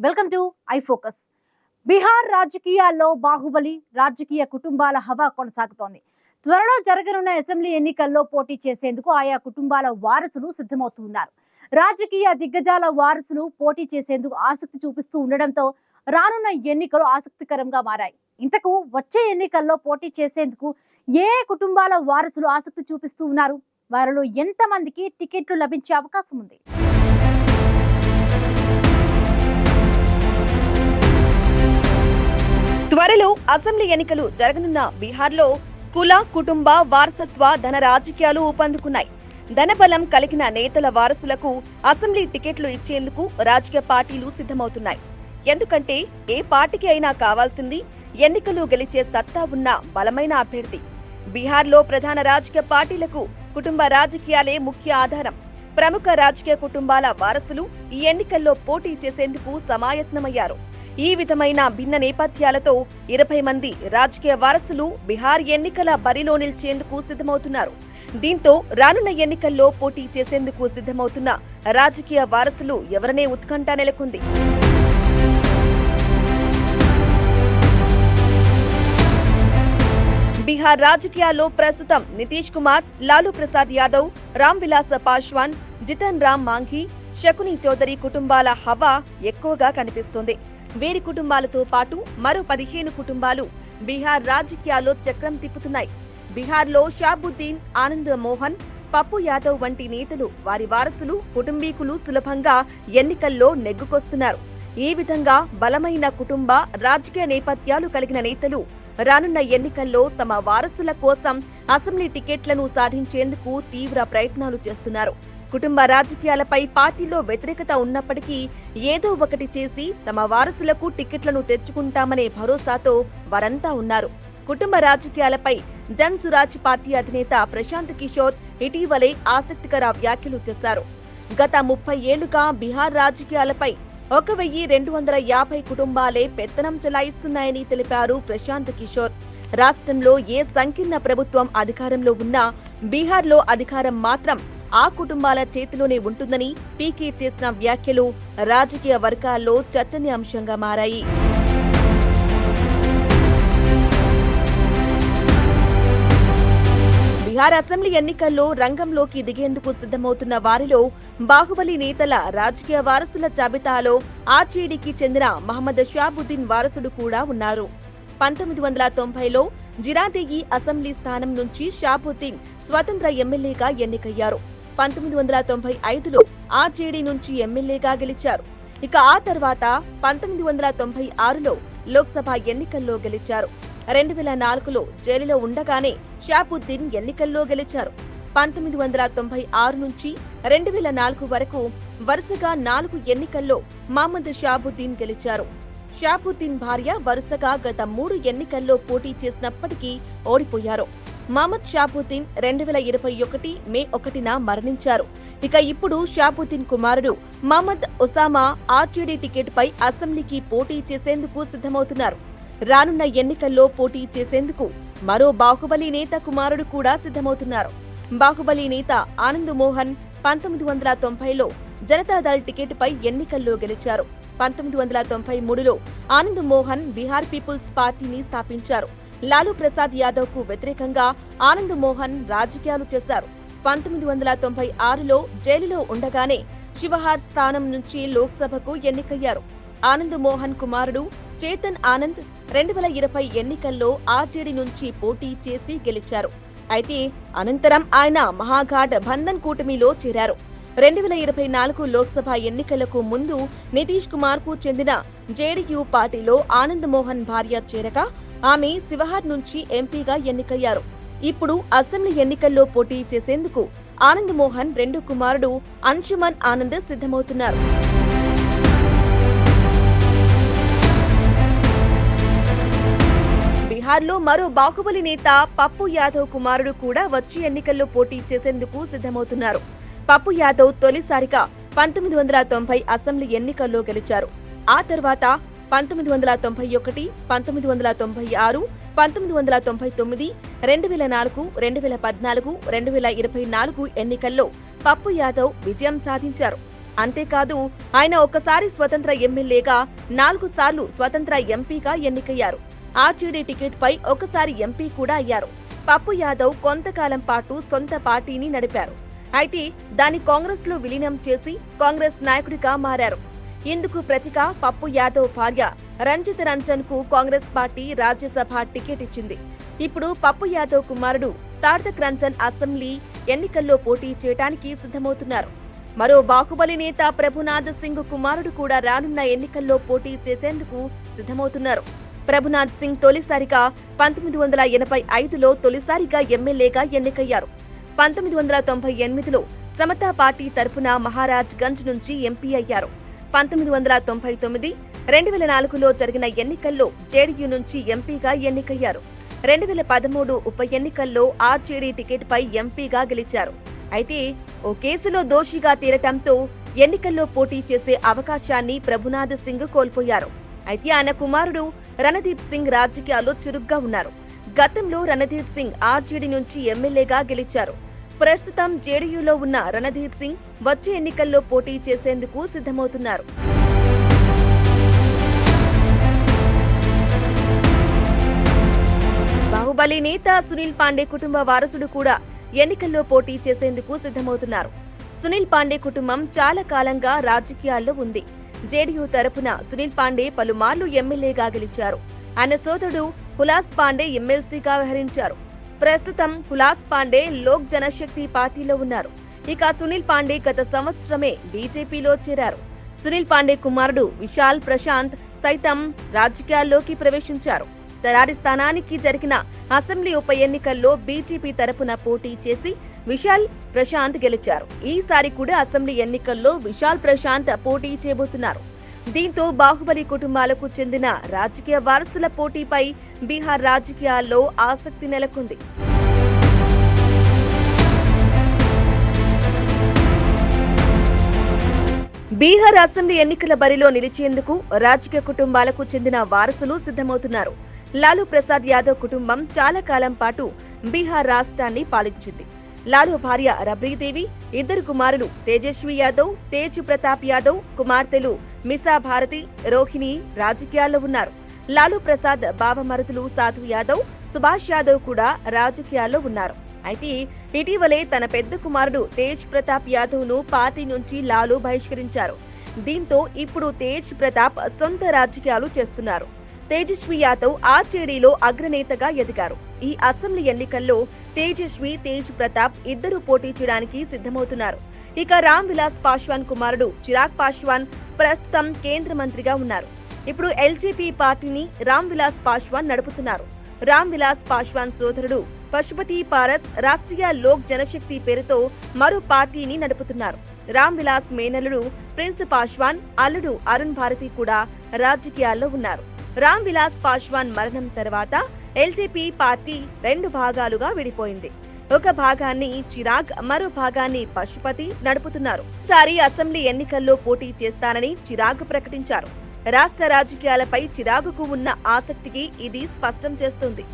Welcome to I focus. Bihar రాజకీయాల్లో బాహుబలి రాజకీయ కుటుంబాల హవా కొనసాగుతోంది. త్వరలో జరగనున్న అసెంబ్లీ ఎన్నికల్లో పోటీ చేసేందుకు ఆయా కుటుంబాల వారసులు సిద్ధమవుతున్నారు. రాజకీయ దిగ్గజాల వారసులు పోటీ చేసేందుకు ఆసక్తి చూపిస్తూ ఉండడంతో రానున్న ఎన్నికలు ఆసక్తికరంగా మారాయి. ఇంతకు వచ్చే ఎన్నికల్లో పోటీ చేసేందుకు ఏ కుటుంబాల వారసులు ఆసక్తి చూపిస్తూ ఉన్నారు? వారిలో ఎంతమందికి టికెట్లు లభించే అవకాశం ఉంది? త్వరలో అసెంబ్లీ ఎన్నికలు జరగనున్న బీహార్లో కుల, కుటుంబ, వారసత్వ, ధన రాజకీయాలు ఊపందుకున్నాయి. ధనబలం కలిగిన నేతల వారసులకు అసెంబ్లీ టికెట్లు ఇచ్చేందుకు రాజకీయ పార్టీలు సిద్ధమవుతున్నాయి. ఎందుకంటే ఏ పార్టీకి అయినా కావాల్సింది ఎన్నికలు గెలిచే సత్తా ఉన్న బలమైన అభ్యర్థి. బీహార్లో ప్రధాన రాజకీయ పార్టీలకు కుటుంబ రాజకీయాలే ముఖ్య ఆధారం. ప్రముఖ రాజకీయ కుటుంబాల వారసులు ఈ ఎన్నికల్లో పోటీ చేసేందుకు సమాయత్నమయ్యారు. ఈ విధమైన భిన్న నేపథ్యాలతో 20 మంది రాజకీయ వారసులు బీహార్ ఎన్నికల బరిలో నిలిచేందుకు సిద్ధమవుతున్నారు. దీంతో రానున్న ఎన్నికల్లో పోటీ చేసేందుకు సిద్ధమవుతున్న రాజకీయ వారసులు ఎవరనే ఉత్కంఠ నెలకొంది. బీహార్ రాజకీయాల్లో ప్రస్తుతం నితీష్ కుమార్, లాలూ ప్రసాద్ యాదవ్, రామ్ విలాస్ పాశ్వాన్, జితన్ రామ్ మాంఘీ, శకుని చౌదరి కుటుంబాల హవా ఎక్కువగా కనిపిస్తోంది. వీరి కుటుంబాలతో పాటు మరో 15 కుటుంబాలు బీహార్ రాజకీయాల్లో చక్రం తిప్పుతున్నాయి. బీహార్లో షాబుద్దీన్, ఆనంద్ మోహన్, పప్పు యాదవ్ వంటి నేతలు, వారి వారసులు, కుటుంబీకులు సులభంగా ఎన్నికల్లో నెగ్గుకొస్తున్నారు. ఈ విధంగా బలమైన కుటుంబ రాజకీయ నేపథ్యాలు కలిగిన నేతలు రానున్న ఎన్నికల్లో తమ వారసుల కోసం అసెంబ్లీ టికెట్లను సాధించేందుకు తీవ్ర ప్రయత్నాలు చేస్తున్నారు. కుటుంబ రాజకీయాలపై పార్టీలో వ్యతిరేకత ఉన్నప్పటికీ ఏదో ఒకటి చేసి తమ వారసులకు టికెట్లను తెచ్చుకుంటామనే భరోసాతో వారంతా ఉన్నారు. కుటుంబ రాజకీయాలపై జన్ సురాజ్ పార్టీ అధినేత ప్రశాంత్ కిషోర్ ఇటీవలే ఆసక్తికర వ్యాఖ్యలు చేశారు. గత 30 ఏళ్లుగా బీహార్ రాజకీయాలపై 1250 కుటుంబాలే పెత్తనం చెలాయిస్తున్నాయని తెలిపారు ప్రశాంత్ కిషోర్. రాష్ట్రంలో ఏ సంకీర్ణ ప్రభుత్వం అధికారంలో ఉన్నా బీహార్లో అధికారం మాత్రం ఆ కుటుంబాల చేతిలోనే ఉంటుందని పీకే చేసిన వ్యాఖ్యలు రాజకీయ వర్గాల్లో చర్చనీయాంశంగా మారాయి. బీహార్ అసెంబ్లీ ఎన్నికల్లో రంగంలోకి దిగేందుకు సిద్ధమవుతున్న వారిలో బాహుబలి నేతల రాజకీయ వారసుల జాబితాలో ఆర్జేడీకి చెందిన మహమ్మద్ షాబుద్దీన్ వారసుడు కూడా ఉన్నారు. 1990లో జిరాదేయి అసెంబ్లీ స్థానం నుంచి షాబుద్దీన్ స్వతంత్ర ఎమ్మెల్యేగా ఎన్నికయ్యారు. 1995లో ఆర్జేడీ నుంచి ఎమ్మెల్యేగా గెలిచారు. ఇక ఆ తర్వాత 1996లో లోక్సభ ఎన్నికల్లో గెలిచారు. 2004లో జైలులో ఉండగానే షాబుద్దీన్ ఎన్నికల్లో గెలిచారు. 1996 నుంచి 2004 వరకు వరుసగా 4 ఎన్నికల్లో మహమ్మద్ షాబుద్దీన్ గెలిచారు. షాబుద్దీన్ భార్య వరుసగా గత 3 ఎన్నికల్లో పోటీ చేసినప్పటికీ ఓడిపోయారు. మహమ్మద్ షాబుద్దీన్ 2021 మే 1న మరణించారు. ఇక ఇప్పుడు షాబుద్దీన్ కుమారుడు మహమ్మద్ ఒసామా ఆర్జేడీ టికెట్ పై అసెంబ్లీకి పోటీ చేసేందుకు సిద్ధమవుతున్నారు. రానున్న ఎన్నికల్లో పోటీ చేసేందుకు మరో బాహుబలి నేత కుమారుడు కూడా సిద్ధమవుతున్నారు. బాహుబలి నేత ఆనంద్ మోహన్ 1990లో జనతాదళ్ టికెట్ పై ఎన్నికల్లో గెలిచారు. 1993లో ఆనంద్ మోహన్ బీహార్ పీపుల్స్ పార్టీని స్థాపించారు. లాలూ ప్రసాద్ యాదవ్ కు వ్యతిరేకంగా ఆనంద్ మోహన్ రాజకీయాలు చేశారు. 1996లో జైలులో ఉండగానే శివహార్ స్థానం నుంచి లోక్సభకు ఎన్నికయ్యారు. ఆనంద్ మోహన్ కుమారుడు చేతన్ ఆనంద్ 2020 ఎన్నికల్లో ఆర్జేడీ నుంచి పోటీ చేసి గెలిచారు. అయితే అనంతరం ఆయన మహాఘాట్ బంధన్ కూటమిలో చేరారు. 2024 లోక్సభ ఎన్నికలకు ముందు నితీష్ కుమార్ కు చెందిన జేడీయూ పార్టీలో ఆనంద్ మోహన్ భార్య చేరగా ఆమె శివహార్ నుంచి ఎంపీగా ఎన్నికయ్యారు. ఇప్పుడు అసెంబ్లీ ఎన్నికల్లో పోటీ చేసేందుకు ఆనంద్ మోహన్ రెండో కుమారుడు అంశుమన్ ఆనంద్ సిద్ధమవుతున్నారు. బీహార్లో మరో బాహుబలి నేత పప్పు యాదవ్ కుమారుడు కూడా వచ్చే ఎన్నికల్లో పోటీ చేసేందుకు సిద్ధమవుతున్నారు. పప్పు యాదవ్ తొలిసారిగా 1990 అసెంబ్లీ ఎన్నికల్లో గెలిచారు. ఆ తర్వాత 1991, 1996, 1999, 2004, 2014, 2024 ఎన్నికల్లో పప్పు యాదవ్ విజయం సాధించారు. అంతేకాదు ఆయన ఒక్కసారి స్వతంత్ర ఎమ్మెల్యేగా 4 సార్లు స్వతంత్ర ఎంపీగా ఎన్నికయ్యారు. ఆర్జేడీ టికెట్ పై ఒకసారి ఎంపీ కూడా అయ్యారు. పప్పు యాదవ్ కొంతకాలం పాటు సొంత పార్టీని నడిపారు. అయితే దాన్ని కాంగ్రెస్ లో విలీనం చేసి కాంగ్రెస్ నాయకుడిగా మారారు. ఇందుకు ప్రతిగా పప్పు యాదవ్ భార్య రంజిత్ రంజన్ కు కాంగ్రెస్ పార్టీ రాజ్యసభ టికెట్ ఇచ్చింది. ఇప్పుడు పప్పు యాదవ్ కుమారుడు తార్దక్ రంజన్ అసెంబ్లీ ఎన్నికల్లో పోటీ చేయడానికి సిద్ధమవుతున్నారు. మరో బాహుబలి నేత ప్రభునాథ్ సింగ్ కుమారుడు కూడా రానున్న ఎన్నికల్లో పోటీ చేసేందుకు సిద్ధమవుతున్నారు. ప్రభునాథ్ సింగ్ తొలిసారిగా 1985లో తొలిసారిగా ఎమ్మెల్యేగా ఎన్నికయ్యారు. 1998లో సమతా పార్టీ తరఫున మహారాజ్ గంజ్ నుంచి ఎంపీ అయ్యారు. 1999, 2004లో జరిగిన ఎన్నికల్లో జేడీయూ నుంచి ఎంపీగా ఎన్నికయ్యారు. 2013 ఉప ఎన్నికల్లో ఆర్జేడీ టికెట్ పై ఎంపీగా గెలిచారు. అయితే ఓ కేసులో దోషిగా తేలటంతో ఎన్నికల్లో పోటీ చేసే అవకాశాన్ని ప్రభునాథ్ సింగ్ కోల్పోయారు. అయితే ఆయన కుమారుడు రణదీప్ సింగ్ రాజకీయాల్లో చురుగ్గా ఉన్నారు. గతంలో రణదీప్ సింగ్ ఆర్జేడీ నుంచి ఎమ్మెల్యేగా గెలిచారు. ప్రస్తుతం జేడీయూలో ఉన్న రణదీప్ సింగ్ వచ్చే ఎన్నికల్లో పోటీ చేసేందుకు సిద్ధమవుతున్నారు. బాహుబలి నేత సునీల్ పాండే కుటుంబ వారసుడు కూడా ఎన్నికల్లో పోటీ చేసేందుకు సిద్ధమవుతున్నారు. సునీల్ పాండే కుటుంబం చాలా కాలంగా రాజకీయాల్లో ఉంది. జేడీయూ తరపున సునీల్ పాండే పలుమార్లు ఎమ్మెల్యేగా గెలిచారు. ఆయన సోదరుడు హులాస్ పాండే ఎమ్మెల్సీగా వ్యవహరించారు. ప్రస్తుతం హులాస్ పాండే లోక్ జనశక్తి పార్టీలో ఉన్నారు. ఇక సునీల్ పాండే గత సంవత్సరమే బీజేపీలో చేరారు. సునీల్ పాండే కుమారుడు విశాల్ ప్రశాంత్ సైతం రాజకీయాల్లోకి ప్రవేశించారు. తరారి స్థానానికి జరిగిన అసెంబ్లీ ఉప ఎన్నికల్లో బీజేపీ తరపున పోటీ చేసి విశాల్ ప్రశాంత్ గెలిచారు. ఈసారి కూడా అసెంబ్లీ ఎన్నికల్లో విశాల్ ప్రశాంత్ పోటీ చేయబోతున్నారు. దీంతో బాహుబలి కుటుంబాలకు చెందిన రాజకీయ వారసుల పోటీపై బీహార్ రాజకీయాల్లో ఆసక్తి నెలకొంది. బీహార్ అసెంబ్లీ ఎన్నికల బరిలో నిలిచేందుకు రాజకీయ కుటుంబాలకు చెందిన వారసులు సిద్ధమవుతున్నారు. లాలూ ప్రసాద్ యాదవ్ కుటుంబం చాలా కాలం పాటు బీహార్ రాష్ట్రాన్ని పాలించింది. లాలూ భార్య రబ్రీదేవి, 2 కుమారులు తేజస్వి యాదవ్, తేజ్ ప్రతాప్ యాదవ్, కుమార్తెలు మిసా భారతి, రోహిణి రాజకీయాల్లో ఉన్నారు. లాలూ ప్రసాద్ బావమరుదులు సాధు యాదవ్, సుభాష్ యాదవ్ కూడా రాజకీయాల్లో ఉన్నారు. అయితే ఇటీవలే తన పెద్ద కుమారుడు తేజ్ ప్రతాప్ యాదవ్ ను పార్టీ నుంచి లాలూ బహిష్కరించారు. దీంతో ఇప్పుడు తేజ్ ప్రతాప్ సొంత రాజకీయాలు చేస్తున్నారు. తేజస్వి యాదవ్ ఆర్జేడీలో అగ్రనేతగా ఎదిగారు. ఈ అసెంబ్లీ ఎన్నికల్లో తేజస్వి, తేజ్ ప్రతాప్ ఇద్దరు పోటీ చేయడానికి సిద్ధమవుతున్నారు. ఇక రామ్ విలాస్ పాశ్వాన్ కుమారుడు చిరాగ్ పాశ్వాన్ ప్రస్తుతం కేంద్ర మంత్రిగా ఉన్నారు. ఇప్పుడు ఎల్జేపీ పార్టీని రామ్ విలాస్ పాశ్వాన్ నడుపుతున్నారు. రామ్ విలాస్ పాశ్వాన్ సోదరుడు పశుపతి పారస్ రాష్ట్రీయ లోక్ జనశక్తి పేరుతో మరో పార్టీని నడుపుతున్నారు. రామ్ విలాస్ మేనల్లుడు ప్రిన్స్ పాశ్వాన్, అల్లుడు అరుణ్ భారతి కూడా రాజకీయాల్లో ఉన్నారు. రామ్ విలాస్ పాశ్వాన్ మరణం తర్వాత ఎల్జేపీ పార్టీ 2 భాగాలుగా విడిపోయింది. ఒక భాగాన్ని చిరాగ్, మరో భాగాన్ని పశుపతి నడుపుతున్నారు. ఈసారి అసెంబ్లీ ఎన్నికల్లో పోటీ చేస్తానని చిరాగ్ ప్రకటించారు. రాష్ట్ర రాజకీయాలపై చిరాగుకు ఉన్న ఆసక్తికి ఇది స్పష్టం చేస్తుంది.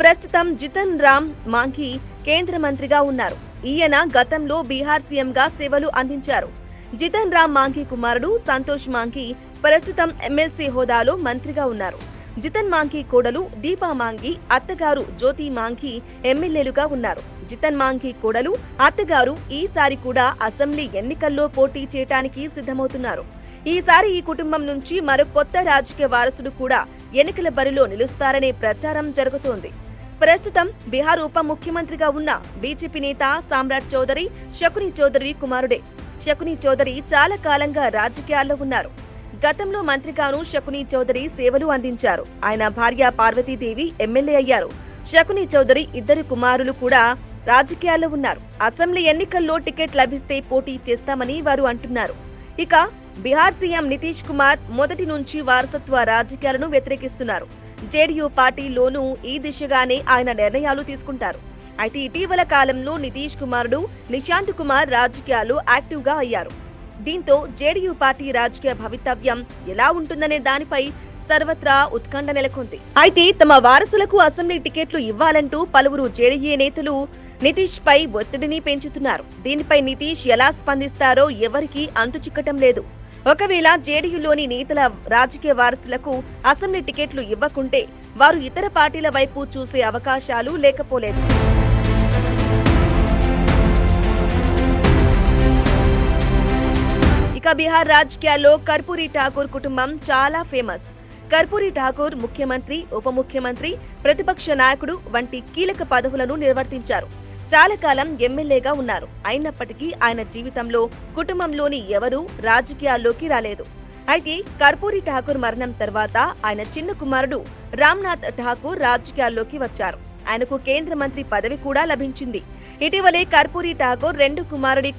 ప్రస్తుతం జితన్ రామ్ మాంఘీ కేంద్ర మంత్రిగా ఉన్నారు. ఈయన గతంలో బీహార్ సీఎంగా సేవలు అందించారు. జితన్ రామ్ మాంఘీ కుమారుడు సంతోష్ మాంఘీ ప్రస్తుతం ఎమ్మెల్సీ హోదాలో మంత్రిగా ఉన్నారు. జితన్ మాంఘీ కోడలు దీపా మాంఘీ, అత్తగారు జ్యోతి మాంఘీ ఎమ్మెల్యేలుగా ఉన్నారు. జితన్ మాంఘీ కోడలు, అత్తగారు ఈసారి కూడా అసెంబ్లీ ఎన్నికల్లో పోటీ చేయడానికి సిద్ధమవుతున్నారు. ఈసారి ఈ కుటుంబం నుంచి మరో కొత్త రాజకీయ వారసుడు కూడా ఎన్నికల బరిలో నిలుస్తారనే ప్రచారం జరుగుతోంది. ప్రస్తుతం బీహార్ ఉప ముఖ్యమంత్రిగా ఉన్న బీజేపీ నేత సామ్రాట్ చౌదరి శకుని చౌదరి కుమారుడే. శకుని చౌదరి చాలా కాలంగా రాజకీయాల్లో ఉన్నారు. గతంలో మంత్రిగాను శకుని చౌదరి సేవలు అందించారు. ఆయన భార్య పార్వతీదేవి ఎమ్మెల్యే అయ్యారు. శకుని చౌదరి 2 కుమారులు కూడా రాజకీయాల్లో ఉన్నారు. అసెంబ్లీ ఎన్నికల్లో టికెట్ లభిస్తే పోటీ చేస్తామని వారు అంటున్నారు. ఇక బీహార్ సీఎం నితీష్ కుమార్ మొదటి నుంచి వారసత్వ రాజకీయాలను వ్యతిరేకిస్తున్నారు. జేడీయూ పార్టీలోనూ ఈ దిశగానే ఆయన నిర్ణయాలు తీసుకుంటారు. అయితే ఇటీవల కాలంలో నితీష్ కుమారుడు నిశాంత్ కుమార్ రాజకీయాలు యాక్టివ్ గా అయ్యారు. దీంతో జేడీయూ పార్టీ రాజకీయ భవితవ్యం ఎలా ఉంటుందనే దానిపై సర్వత్రా ఉత్కంఠ నెలకొంది. అయితే తమ వారసులకు అసెంబ్లీ టికెట్లు ఇవ్వాలంటూ పలువురు జేడీఏ నేతలు నితీష్ పై ఒత్తిడిని పెంచుతున్నారు. దీనిపై నితీష్ ఎలా స్పందిస్తారో ఎవరికీ అంతుచిక్కటం లేదు. ఒకవేళ జేడీయూలోని నేతల రాజకీయ వారసులకు అసెంబ్లీ టికెట్లు ఇవ్వకుంటే వారు ఇతర పార్టీల వైపు చూసే అవకాశాలు లేకపోలేదు. ఇక బీహార్ రాజకీయాల్లో కర్పూరి ఠాకూర్ కుటుంబం చాలా ఫేమస్. కర్పూరి ఠాకూర్ ముఖ్యమంత్రి, ఉప ముఖ్యమంత్రి, ప్రతిపక్ష నాయకుడు వంటి కీలక పదవులను నిర్వర్తించారు. చాలా కాలం ఎమ్మెల్యేగా ఉన్నారు. అయినప్పటికీ ఆయన జీవితంలో కుటుంబంలోని ఎవరూ రాజకీయాల్లోకి రాలేదు. అయితే కర్పూరి ఠాకూర్ మరణం తర్వాత ఆయన చిన్న కుమారుడు రామ్నాథ్ ఠాకూర్ రాజకీయాల్లోకి వచ్చారు. ఆయనకు కేంద్ర మంత్రి పదవి కూడా లభించింది. ఇటీవలే కర్పూరి ఠాకూర్ రెండు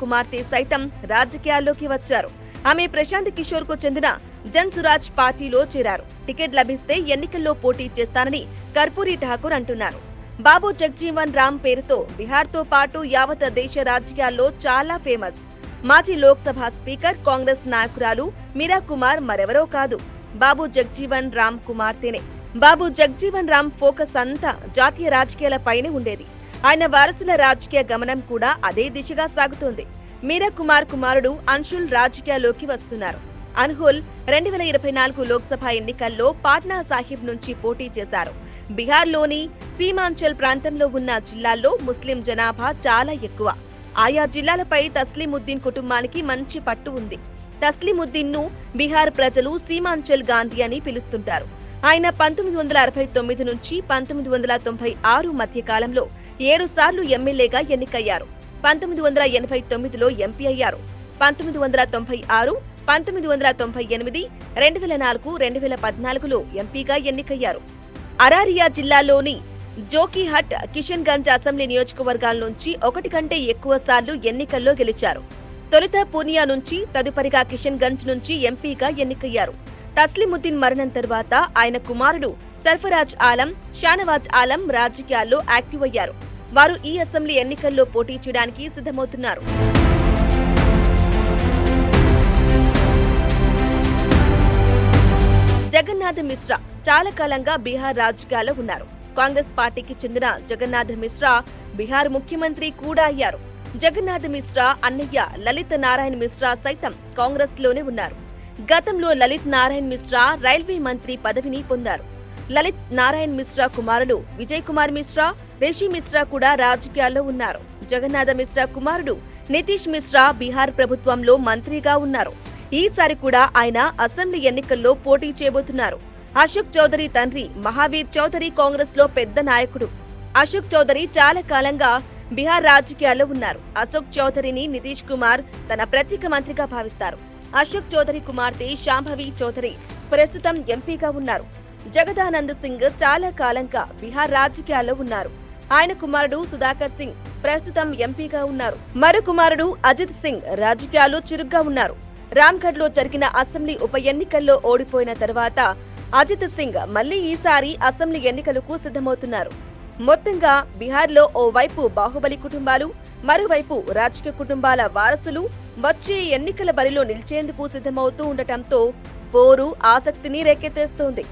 కుమార్తె సైతం రాజకీయాల్లోకి వచ్చారు. ఆమె ప్రశాంత్ కిషోర్ కు చెందిన జన్ సురాజ్ పార్టీలో చేరారు. టికెట్ లభిస్తే ఎన్నికల్లో పోటీ చేస్తానని కర్పూరి ఠాకూర్ అంటున్నారు. బాబు జగ్జీవన్ రామ్ పేరుతో బీహార్ తో పాటు యావత్ దేశ రాజకీయాల్లో చాలా ఫేమస్. మాజీ లోక్సభ స్పీకర్, కాంగ్రెస్ నాయకురాలు మీరా కుమార్ మరెవరో కాదు, బాబు జగ్జీవన్ రామ్ కుమార్తెనే. బాబు జగ్జీవన్ రామ్ ఫోకస్ అంతా జాతీయ రాజకీయాలపైనే ఉండేది. ఆయన వారసుల రాజకీయ గమనం కూడా అదే దిశగా సాగుతోంది. మీరా కుమార్ కుమారుడు అన్షుల్ రాజకీయాల్లోకి వస్తున్నారు. అన్హుల్ 2024 లోక్సభ ఎన్నికల్లో పాట్నా సాహిబ్ నుంచి పోటీ చేశారు. బీహార్లోని సీమాంచల్ ప్రాంతంలో ఉన్న జిల్లాల్లో ముస్లిం జనాభా చాలా ఎక్కువ. ఆయా జిల్లాలపై తస్లీముద్దీన్ కుటుంబానికి మంచి పట్టు ఉంది. తస్లీముద్దీన్ ను బీహార్ ప్రజలు సీమాంచల్ గాంధీ అని పిలుస్తుంటారు. ఆయన 1969 నుంచి 1996 మధ్య కాలంలో 7 సార్లు ఎమ్మెల్యేగా ఎన్నికయ్యారు. 1989లో ఎంపీ అయ్యారు. 1996, 1998, 2004, 2014లో ఎంపీగా ఎన్నికయ్యారు. అరారియా జిల్లాలోని జోకీహట్, కిషన్ గంజ్ అసెంబ్లీ నియోజకవర్గాల నుంచి ఒకటి కంటే ఎక్కువ సార్లు ఎన్నికల్లో గెలిచారు. తొలుత పూర్నియా నుంచి, తదుపరిగా కిషన్ గంజ్ నుంచి ఎంపీగా ఎన్నికయ్యారు. తస్లీముద్దీన్ మరణం తర్వాత ఆయన కుమారుడు సర్ఫరాజ్ ఆలం, షానవాజ్ ఆలం రాజకీయాల్లో యాక్టివ్ అయ్యారు. వారు ఈ అసెంబ్లీ ఎన్నికల్లో పోటీ చేయడానికి సిద్ధమవుతున్నారు. జగన్నాథ్ మిశ్రా చాలా కాలంగా బీహార్ రాజకీయాల్లో ఉన్నారు. కాంగ్రెస్ పార్టీకి చెందిన జగన్నాథ్ మిశ్రా బీహార్ ముఖ్యమంత్రి కూడా అయ్యారు. జగన్నాథ్ మిశ్రా అన్నయ్య లలిత్ నారాయణ్ మిశ్రా సైతం కాంగ్రెస్ లోనే ఉన్నారు. గతంలో లలిత్ నారాయణ్ మిశ్రా రైల్వే మంత్రి పదవిని పొందారు. లలిత్ నారాయణ్ మిశ్రా కుమారుడు విజయ్ కుమార్ మిశ్రా, రిషి మిశ్రా కూడా రాజకీయాల్లో ఉన్నారు. జగన్నాథ మిశ్రా కుమారుడు నితీష్ మిశ్రా బీహార్ ప్రభుత్వంలో మంత్రిగా ఉన్నారు. ఈసారి కూడా ఆయన అసెంబ్లీ ఎన్నికల్లో పోటీ చేయబోతున్నారు. అశోక్ చౌదరి తండ్రి మహావీర్ చౌదరి కాంగ్రెస్ లో పెద్ద నాయకుడు. అశోక్ చౌదరి చాలా కాలంగా బీహార్ రాజకీయాల్లో ఉన్నారు. అశోక్ చౌదరిని నితీష్ కుమార్ తన ప్రత్యేక మంత్రిగా భావిస్తారు. అశోక్ చౌదరి కుమార్తె శాంభవి చౌదరి ప్రస్తుతం ఎంపీగా ఉన్నారు. జగదానంద్ సింగ్ చాలా కాలంగా బీహార్ రాజకీయాల్లో ఉన్నారు. ఆయన కుమారుడు సుధాకర్ సింగ్ ప్రస్తుతం ఎంపీగా ఉన్నారు. మరో కుమారుడు అజిత్ సింగ్ రాజకీయాల్లో చురుగ్గా ఉన్నారు. రామ్గఢ్ లో జరిగిన అసెంబ్లీ ఉప ఎన్నికల్లో ఓడిపోయిన తర్వాత అజిత్ సింగ్ మళ్లీ ఈసారి అసెంబ్లీ ఎన్నికలకు సిద్ధమవుతున్నారు. మొత్తంగా బీహార్లో ఓవైపు బాహుబలి కుటుంబాలు, మరోవైపు రాజకీయ కుటుంబాల వారసులు వచ్చే ఎన్నికల బరిలో నిలిచేందుకు సిద్ధమవుతూ ఉండటంతో పోరు ఆసక్తిని రేకెత్తేస్తోంది.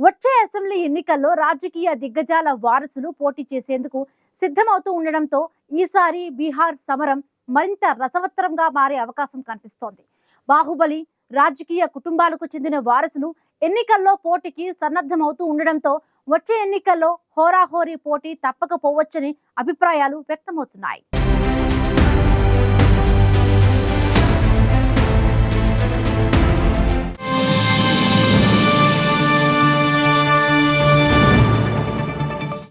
వచ్చే అసెంబ్లీ ఎన్నికల్లో రాజకీయ దిగ్గజాల వారసులు పోటీ చేసేందుకు సిద్ధమవుతూ ఉండడంతో ఈసారి బీహార్ సమరం మరింత రసవత్తరంగా మారే అవకాశం కనిపిస్తోంది. బాహుబలి రాజకీయ కుటుంబాలకు చెందిన వారసులు ఎన్నికల్లో పోటీకి సన్నద్ధమవుతూ ఉండడంతో వచ్చే ఎన్నికల్లో హోరాహోరీ పోటీ తప్పకపోవచ్చని అభిప్రాయాలు వ్యక్తమవుతున్నాయి.